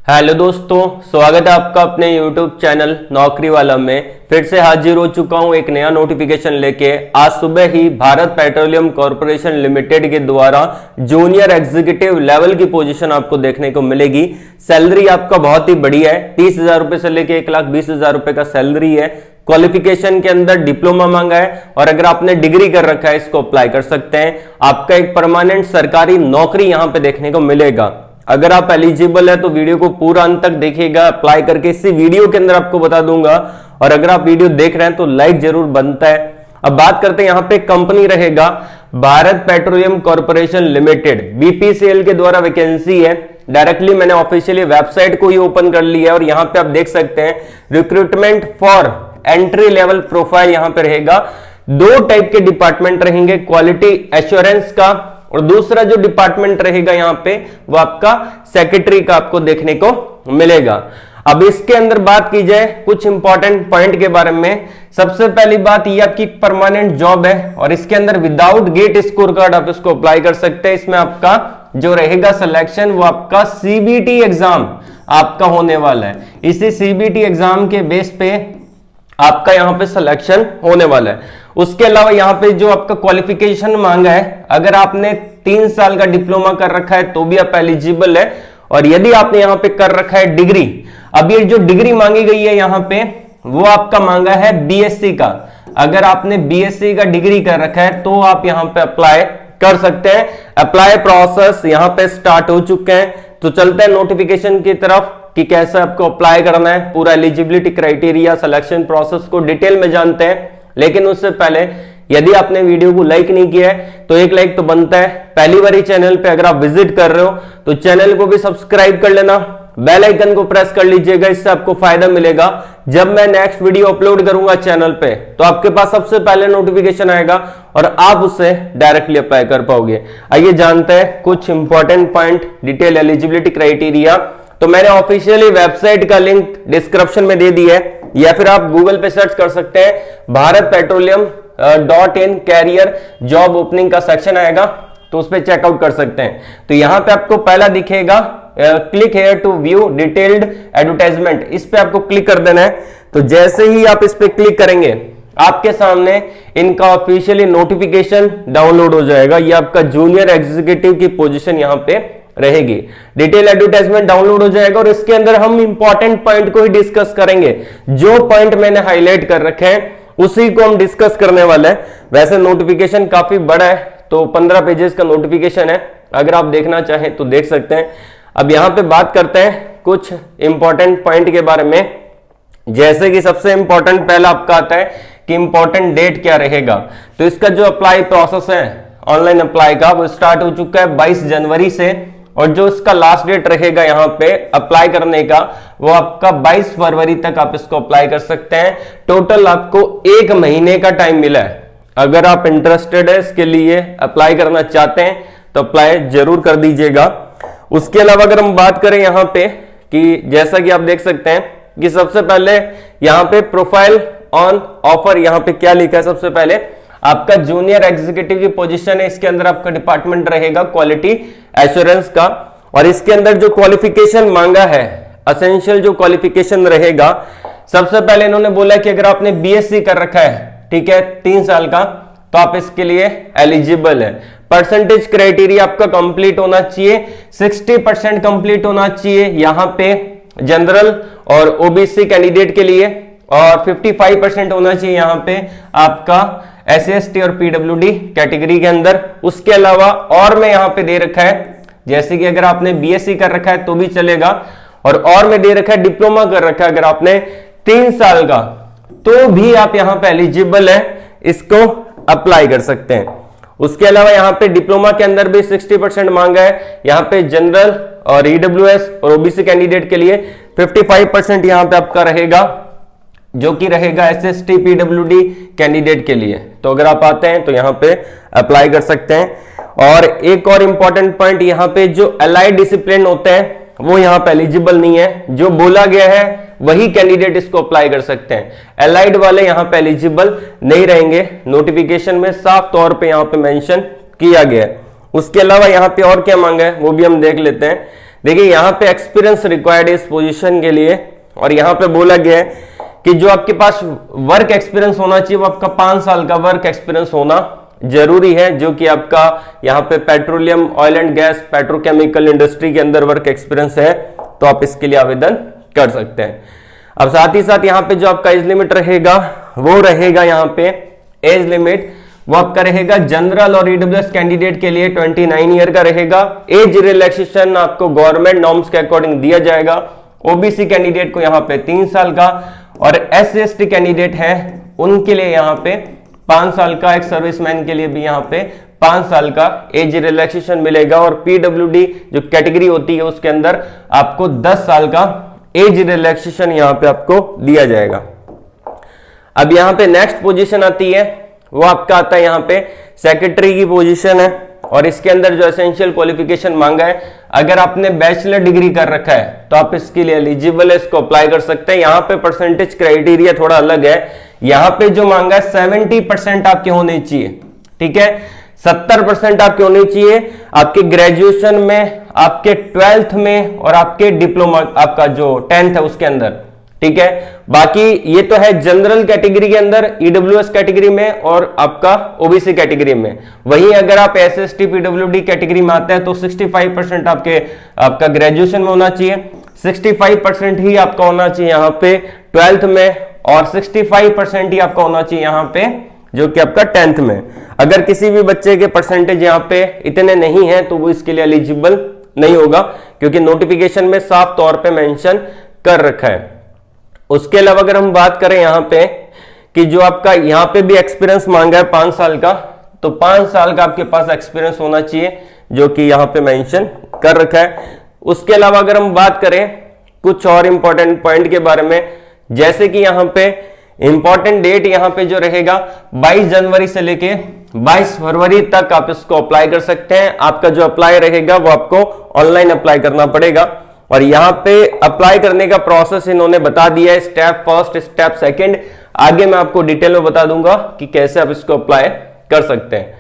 Hello दोस्तों, स्वागत है आपका अपने YouTube चैनल नौकरी वाला में। फिर से हाजिर हो चुका हूं एक नया नोटिफिकेशन लेके। आज सुबह ही भारत पेट्रोलियम कॉर्पोरेशन लिमिटेड के द्वारा जूनियर एग्जीक्यूटिव लेवल की पोजीशन आपको देखने को मिलेगी। सैलरी आपका बहुत ही बढ़िया है, 30,000 रुपए से लेके 1,20,000 रुपए का सैलरी है। क्वालिफिकेशन के अंदर डिप्लोमा मांगा है और अगर आपने डिग्री कर रखा है इसको अप्लाई कर सकते हैं। आपका एक परमानेंट सरकारी नौकरी यहां पे देखने को मिलेगा। अगर आप एलिजिबल है तो वीडियो को पूरा अंत तक देखिएगा, अप्लाई करके इसी वीडियो के अंदर आपको बता दूंगा। और अगर आप वीडियो देख रहे हैं तो लाइक जरूर बनता है। अब बात करते हैं, यहां पे कंपनी रहेगा Bharat petroleum corporation limited, BPCL के द्वारा वैकेंसी है। डायरेक्टली मैंने ऑफिशियली वेबसाइट को ही ओपन कर लिया है और यहां पे आप देख सकते हैं recruitment for entry level profile यहां पे रहेगा। दो टाइप के डिपार्टमेंट रहेंगे, क्वालिटी एश्योरेंस का और दूसरा जो डिपार्टमेंट रहेगा यहां पे वो आपका सेक्रेटरी का आपको देखने को मिलेगा। अब इसके अंदर बात की जाए कुछ इंपॉर्टेंट पॉइंट के बारे में। सबसे पहली बात ये आपकी परमानेंट जॉब है और इसके अंदर विदाउट गेट स्कोर कार्ड आप इसको अप्लाई कर सकते हैं। इसमें आपका जो रहेगा सिलेक्शन वो आपका सीबीटी एग्जाम आपका होने वाला है। इसी सीबीटी एग्जाम के बेस पे आपका यहां पे सिलेक्शन होने वाला है। उसके अलावा यहां पे जो आपका क्वालिफिकेशन मांगा है, अगर आपने 3 साल का डिप्लोमा कर रखा है तो भी आप एलिजिबल है। और यदि आपने यहां पे कर रखा है डिग्री, अब ये जो डिग्री मांगी गई है यहां पे वो आपका मांगा है बीएससी का। अगर आपने बीएससी का डिग्री कर रखा है तो आप यहां पे अप्लाई कर सकते हैं। अप्लाई प्रोसेस यहां पे स्टार्ट हो चुके हैं। तो चलते हैं नोटिफिकेशन की तरफ कि कैसे आपको अप्लाई करना है। पूरा एलिजिबिलिटी क्राइटेरिया, सिलेक्शन प्रोसेस को डिटेल में जानते हैं। लेकिन उससे पहले यदि आपने वीडियो को लाइक नहीं किया है तो एक लाइक तो बनता है। पहली बार चैनल पे अगर आप विजिट कर रहे हो तो चैनल को भी सब्सक्राइब कर लेना, बेल आइकन को प्रेस कर लीजिएगा। इससे आपको फायदा मिलेगा। जब मैं नेक्स्ट वीडियो अपलोड करूंगा चैनल पे तो आपके पास सबसे पहले नोटिफिकेशन आएगा और आप उससे डायरेक्टली अप्लाई कर पाओगे। आइए जानते हैं कुछ important point, detail eligibility criteria. तो मैंने ऑफिशियली वेबसाइट का लिंक डिस्क्रिप्शन में दे दिया है या फिर आप गूगल पे सर्च कर सकते हैं। Bharat Petroleum .in career job opening का सेक्शन आएगा तो उस पर चेकआउट कर सकते हैं। तो यहां पे आपको पहला दिखेगा click here to view detailed advertisement, इस पे आपको क्लिक कर देना है। तो जैसे ही आप इस पे क्लिक करेंगे आपके सामने इनका ऑफिशियली नोटिफिकेशन डाउनलोड हो जाएगा। ये आपका जूनियर एग्जीक्यूटिव की पोजीशन यहां पे रहेगी। डिटेल एडवर्टाइजमेंट डाउनलोड हो जाएगा और इसके अंदर हम इंपॉर्टेंट पॉइंट को ही डिस्कस करेंगे। जो पॉइंट मैंने हाईलाइट कर रखे हैं उसी को हम डिस्कस करने वाले हैं। वैसे नोटिफिकेशन काफी बड़ा है, तो 15 पेजेस का नोटिफिकेशन है। अगर आप देखना चाहें तो देख सकते हैं। अब यहां पे बात करते हैं कुछ इंपॉर्टेंट पॉइंट के बारे में। जैसे कि सबसे इंपॉर्टेंट पहला आपका आता है कि इंपॉर्टेंट डेट क्या रहेगा। तो इसका जो अप्लाई प्रोसेस है ऑनलाइन अप्लाई का वो स्टार्ट हो चुका है 22 जनवरी से और जो इसका लास्ट डेट रहेगा यहां पे अप्लाई करने का वो आपका 22 फरवरी तक आप इसको अप्लाई कर सकते हैं। टोटल आपको 1 महीने का टाइम मिला है। अगर आप इंटरेस्टेड है इसके लिए अप्लाई करना चाहते हैं तो अप्लाई जरूर कर दीजिएगा। उसके अलावा अगर हम बात करें यहां पे कि जैसा कि आप देख सकते हैं कि सबसे पहले यहां पे प्रोफाइल ऑन ऑफर यहां पे क्या लिखा है। सबसे पहले आपका जूनियर एग्जीक्यूटिव की पोजीशन है, इसके अंदर आपका डिपार्टमेंट रहेगा क्वालिटी एश्योरेंस का। और इसके अंदर जो क्वालिफिकेशन मांगा है, एसेंशियल जो क्वालिफिकेशन रहेगा, सबसे पहले इन्होंने बोला कि अगर आपने बीएससी कर रखा है, ठीक है, 3 साल का, तो आप इसके लिए एलिजिबल है। परसेंटेज क्राइटेरिया आपका कंप्लीट होना चाहिए, 60% कंप्लीट होना चाहिए यहां पे जनरल और ओबीसी कैंडिडेट के लिए, और 55% होना चाहिए यहां पे आपका SC/ST और PWD कैटेगरी के अंदर। उसके अलावा और में यहां पे दे रखा है, जैसे कि अगर आपने बीएससी कर रखा है तो भी चलेगा, और में दे रखा है डिप्लोमा कर रखा है अगर आपने 3 साल का, तो भी आप यहां पे एलिजिबल है, इसको अप्लाई कर सकते हैं। उसके अलावा यहां पे डिप्लोमा के अंदर भी 60% मांगा है। यहां पे जनरल और EWS और ओबीसी कैंडिडेट के लिए 55% यहां पे आपका रहेगा, जो कि रहेगा SC/ST PWD कैंडिडेट के लिए। तो अगर आप आते हैं तो यहां पे अप्लाई कर सकते हैं। और एक और इंपॉर्टेंट पॉइंट, यहां पे जो अलाइड डिसिप्लिन होते हैं वो यहां पे एलिजिबल नहीं है। जो बोला गया है वही कैंडिडेट इसको अप्लाई कर सकते हैं। अलाइड वाले यहां पे एलिजिबल नहीं रहेंगे, नोटिफिकेशन में साफ तौर पे यहां पे मेंशन किया गया है। उसके अलावा यहां पे और क्या मांगा है वो भी हम देख लेते हैं। देखिए यहाँ पे एक्सपीरियंस रिक्वायर्ड है इस पोजीशन के लिए, और यहाँ पे बोला गया है कि जो आपके पास वर्क एक्सपीरियंस होना चाहिए वो आपका 5 साल का वर्क एक्सपीरियंस होना जरूरी है, जो कि आपका यहाँ पे petroleum, oil and gas, petrochemical industry के अंदर वर्क एक्सपीरियंस है, तो आप इसके लिए आवेदन कर सकते हैं। अब साथ ही साथ यहाँ पे जो आपका एज लिमिट रहेगा वो रहेगा, यहाँ पे एज लिमिट वो आपका रहेगा जनरल और ईडब्ल्यूएस कैंडिडेट के लिए 29 ईयर का रहेगा। एज रिलैक्सेशन आपको गवर्नमेंट नॉर्म्स के अकॉर्डिंग दिया जाएगा। ओबीसी कैंडिडेट को यहाँ पे 3 साल का, और SC/ST कैंडिडेट है उनके लिए यहाँ पे 5 साल का, एक सर्विसमैन के लिए भी यहाँ पे 5 साल का एज रिलैक्सेशन मिलेगा, और PWD जो कैटेगरी होती है उसके अंदर आपको 10 साल का एज रिलैक्सेशन यहाँ पे आपको दिया जाएगा। अब यहाँ पे नेक्स्ट पोजीशन आती है, वो आपका आता है यहाँ पे सेक्रेटरी की पोजीशन है, और इसके अंदर जो एसेंशियल क्वालिफिकेशन मांगा है, अगर आपने बैचलर डिग्री कर रखा है तो आप इसके लिए एलिजिबल है, इसको अप्लाई कर सकते हैं। यहाँ पे परसेंटेज क्राइटेरिया थोड़ा अलग है, यहाँ पे जो मांगा है 70% आपके होने चाहिए, ठीक है, 70% आपके होने चाहिए आपके ग्रेजुएशन में, आपके 12th में, और आपके डिप्लोमा, आपका जो 10th है उसके अंदर, ठीक है। बाकी ये तो है जनरल कैटेगरी के अंदर, ईडब्ल्यूएस कैटेगरी में और आपका ओबीसी कैटेगरी में। वहीं अगर आप SST PWD कैटेगरी में आते हैं तो 65% आपका ग्रेजुएशन में होना चाहिए, 65% ही आपका होना चाहिए यहाँ पे 12th में, और 65% ही आपका होना चाहिए यहाँ पे जो कि आपका 10th में। अगर किसी भी बच्चे के परसेंटेज यहाँ पे इतने नहीं है तो वो इसके लिए एलिजिबल नहीं होगा, क्योंकि नोटिफिकेशन में साफ तौर पे मेंशन कर रखा है। उसके अलावा अगर हम बात करें यहाँ पे कि जो आपका यहाँ पे भी एक्सपीरियंस मांगा है 5 साल का, तो 5 साल का आपके पास एक्सपीरियंस होना चाहिए, जो कि यहाँ पे मेंशन कर रखा है। उसके अलावा अगर हम बात करें कुछ और इंपॉर्टेंट पॉइंट के बारे में, जैसे कि यहाँ पे इंपॉर्टेंट डेट यहाँ पे जो रहेगा 22 जनवरी से लेके 22 फरवरी तक आप इसको अप्लाई कर सकते हैं। आपका जो अप्लाई रहेगा वो आपको ऑनलाइन अप्लाई करना पड़ेगा, और यहाँ पे अप्लाई करने का प्रोसेस इन्होंने बता दिया है, स्टेप फर्स्ट, स्टेप सेकंड। आगे मैं आपको डिटेल में बता दूंगा कि कैसे आप इसको अप्लाई कर सकते हैं।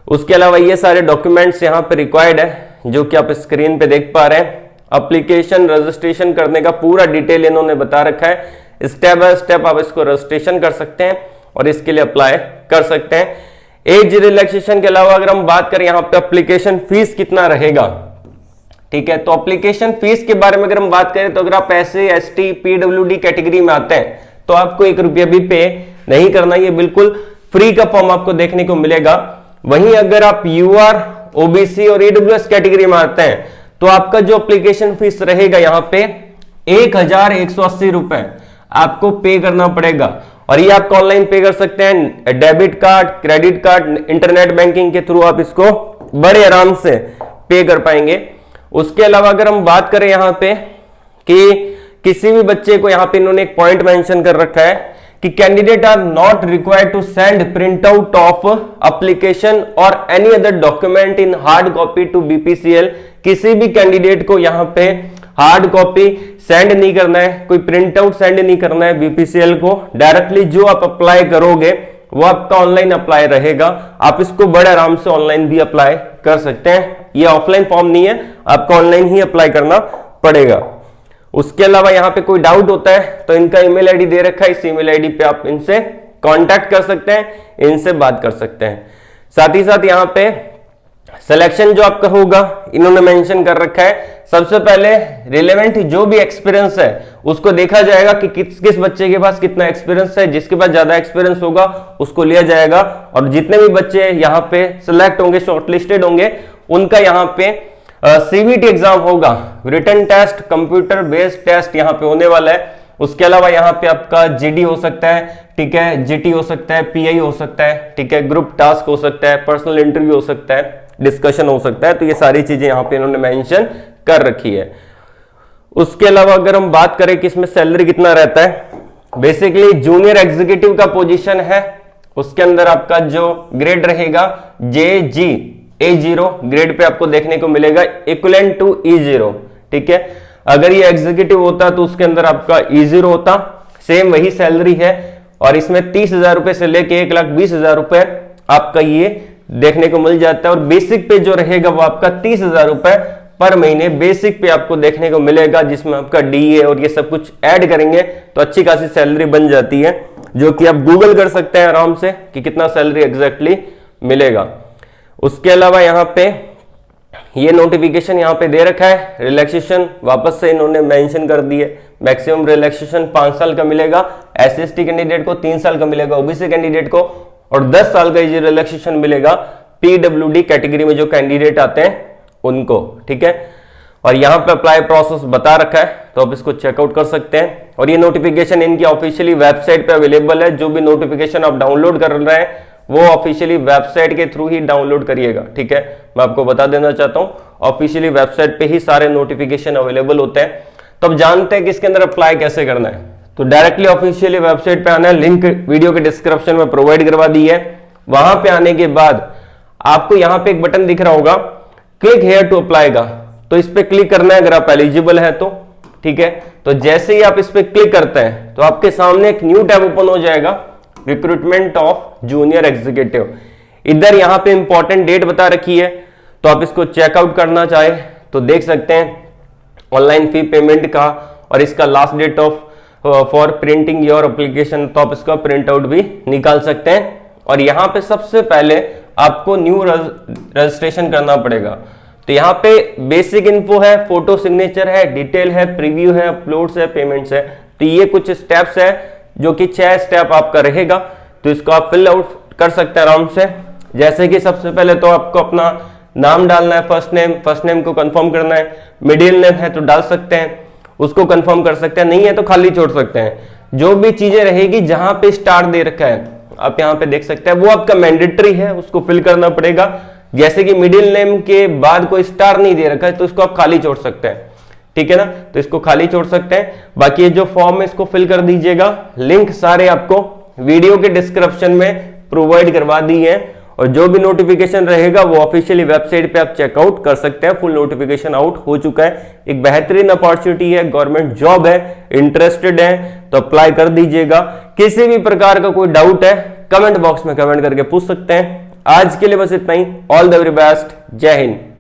उसके अलावा ये सारे डॉक्यूमेंट्स यहाँ पे रिक्वायर्ड है, जो कि आप स्क्रीन पे देख पा रहे हैं। एप्लीकेशन रजिस्ट्रेशन करने का पूरा डिटेल इन्होंने बता रखा है, स्टेप बाय स्टेप आप इसको रजिस्ट्रेशन कर सकते हैं और इसके लिए अप्लाई कर सकते हैं। एज रिलैक्सेशन के अलावा अगर हम बात करें यहाँ पे एप्लीकेशन फीस कितना रहेगा, ठीक है, तो एप्लीकेशन फीस के बारे में अगर हम बात करें तो अगर आप SC/ST PWD कैटेगरी में आते हैं तो आपको 1 रुपया भी पे नहीं करना, ये बिल्कुल फ्री का फॉर्म आपको देखने को मिलेगा। वहीं अगर आप UR, OBC और EWS कैटेगरी में आते हैं तो आपका जो एप्लीकेशन फीस रहेगा यहाँ पे 1180 रुपए आपको पे करना पड़ेगा, और ये आप ऑनलाइन पे कर सकते हैं, debit card, credit card, internet banking के थ्रू आप इसको बड़े आराम से पे कर पाएंगे। उसके अलावा अगर हम बात करें यहाँ पे कि किसी भी बच्चे को, यहाँ पे इन्होंने एक पॉइंट मेंशन कर रखा है कि candidate are not required to send print out of application और any other document in hard copy to BPCL। किसी भी कैंडिडेट को यहाँ पे हार्ड कॉपी सेंड नहीं करना है, कोई प्रिंट आउट सेंड नहीं करना है BPCL को। डायरेक्टली जो आप अप्लाई करोगे वो आपका ऑनलाइन अप्लाई रहेगा, आप इसको बड़े आराम से ऑनलाइन भी अप्लाई कर सकते हैं। ये ऑफलाइन फॉर्म नहीं है, आपको ऑनलाइन ही अप्लाई करना पड़ेगा। उसके अलावा यहाँ पे कोई डाउट होता है तो इनका ईमेल आईडी दे रखा है, इस ईमेल आईडी पे आप इनसे कांटेक्ट कर सकते हैं, इनसे बात कर सकते हैं। साथ ही साथ यहाँ पे सिलेक्शन जो आपका होगा इन्होंने मेंशन कर रखा है। सबसे पहले रिलेवेंट जो भी एक्सपीरियंस है उसको देखा जाएगा कि किस बच्चे के पास कितना एक्सपीरियंस है, जिसके पास ज्यादा एक्सपीरियंस होगा उसको लिया जाएगा, और जितने भी बच्चे यहाँ पे सिलेक्ट होंगे, शॉर्टलिस्टेड होंगे, उनका यहाँ पे CVT एग्जाम होगा, written test, computer based test यहाँ पे होने वाला है। उसके अलावा यहाँ पे आपका GD हो सकता है, ठीक है, GT हो सकता है, PI हो सकता है, ठीक है, ग्रुप टास्क हो सकता है, पर्सनल इंटरव्यू हो सकता है, डिस्कशन हो सकता है। तो ये सारी चीजें यहाँ पे इन्होंने मेंशन कर रखी है। उसके अलावा अगर हम बात करें कि इसमें सैलरी कितना रहता है, बेसिकली जूनियर एग्जीक्यूटिव का पोजीशन है, उसके अंदर आपका जो ग्रेड रहेगा JG A0 ग्रेड पे आपको देखने को मिलेगा, इक्विवेलेंट टू E0, ठीक है। अगर ये एग्जीक्यूटिव होता तो उसके अंदर आपका E0 होता, सेम वही सैलरी है, और इसमें 30,000 रुपए से लेके 1,20,000 रुपए आपका ये देखने को मिल जाता है, और बेसिक पे जो रहेगा वो आपका 30,000 रुपए पर महीने बेसिक पे आपको देखने को मिलेगा, जिसमें आपका डीए और ये सब कुछ ऐड करेंगे तो अच्छी खासी सैलरी बन जाती है, जो कि आप गूगल कर सकते हैं आराम से कि कितना सैलरी एग्जैक्टली मिलेगा। उसके अलावा यहाँ पे ये नोटिफिकेशन यहाँ पे दे रखा है, रिलैक्सेशन वापस से इन्होंने मेंशन कर दी है। मैक्सिमम रिलैक्सेशन 5 साल का मिलेगा एससी कैंडिडेट को, 3 साल का मिलेगा ओबीसी कैंडिडेट को, और 10 साल का ये रिलैक्सेशन मिलेगा पीडब्ल्यूडी कैटेगरी में जो कैंडिडेट आते हैं उनको। ठीक है, और यहाँ पे अप्लाई प्रोसेस बता रखा है, तो आप इसको चेकआउट कर सकते हैं। और ये नोटिफिकेशन इनकी ऑफिशियली वेबसाइट पे अवेलेबल है। जो भी नोटिफिकेशन आप डाउनलोड कर रहे हैं वो ऑफिशियली वेबसाइट के थ्रू ही डाउनलोड करिएगा। ठीक है, मैं आपको बता देना चाहता हूँ ऑफिशियली वेबसाइट पे ही सारे नोटिफिकेशन अवेलेबल होते हैं। तो अब जानते हैं कि इसके अंदर अप्लाई कैसे करना है। तो डायरेक्टली ऑफिशियली वेबसाइट पे आना है, लिंक वीडियो के डिस्क्रिप्शन में प्रोवाइड करवा दी है। वहां पे आने के बाद आपको यहाँ पे एक बटन दिख रहा होगा क्लिक हेयर टू अप्लाई का, तो इस पे क्लिक करना है अगर आप एलिजिबल है तो। ठीक है, तो जैसे ही आप इस पे क्लिक करते हैं तो आपके सामने एक न्यू टैब ओपन हो जाएगा, रिक्रूटमेंट ऑफ जूनियर एग्जीक्यूटिव। इधर यहाँ पे इंपॉर्टेंट डेट बता रखी है, तो आप इसको चेकआउट करना चाहे तो देख सकते हैं ऑनलाइन फी पेमेंट का, और इसका last date of for printing your application, तो आप इसका प्रिंट आउट भी निकाल सकते हैं। और यहाँ पे सबसे पहले आपको न्यू रजिस्ट्रेशन करना पड़ेगा। तो यहाँ पे बेसिक इन्फो है, फोटो सिग्नेचर है, डिटेल है, प्रीव्यू है, अपलोड्स है, पेमेंट्स है। तो ये कुछ स्टेप्स है जो कि 6 स्टेप आपका रहेगा, तो इसको आप फिल आउट कर सकते हैं आराम से। जैसे कि सबसे पहले तो आपको अपना नाम डालना है, फर्स्ट नेम को कंफर्म करना है, मिडिल नेम है तो डाल सकते हैं, उसको कंफर्म कर सकते हैं, नहीं है तो खाली छोड़ सकते हैं। जो भी चीजें रहेगी जहां पे स्टार दे रखा है आप यहाँ पे देख सकते हैं वो आपका मैंडेटरी है, उसको फिल करना पड़ेगा। जैसे कि मिडिल नेम के बाद कोई स्टार नहीं दे रखा है तो इसको आप खाली छोड़ सकते हैं। ठीक है ना, तो इसको खाली छोड़ सकते हैं। बाकी ये जो फॉर्म है इसको फिल कर दीजिएगा। लिंक सारे आपको वीडियो के डिस्क्रिप्शन में प्रोवाइड करवा दी है, और जो भी नोटिफिकेशन रहेगा वो ऑफिशियली वेबसाइट पे आप चेकआउट कर सकते हैं। फुल नोटिफिकेशन आउट हो चुका है। एक बेहतरीन अपॉर्चुनिटी है, गवर्नमेंट जॉब है, इंटरेस्टेड है तो अप्लाई कर दीजिएगा। किसी भी प्रकार का कोई डाउट है कमेंट बॉक्स में कमेंट करके पूछ सकते हैं। आज के लिए बस इतना ही। ऑल द वेरी बेस्ट, जय हिंद।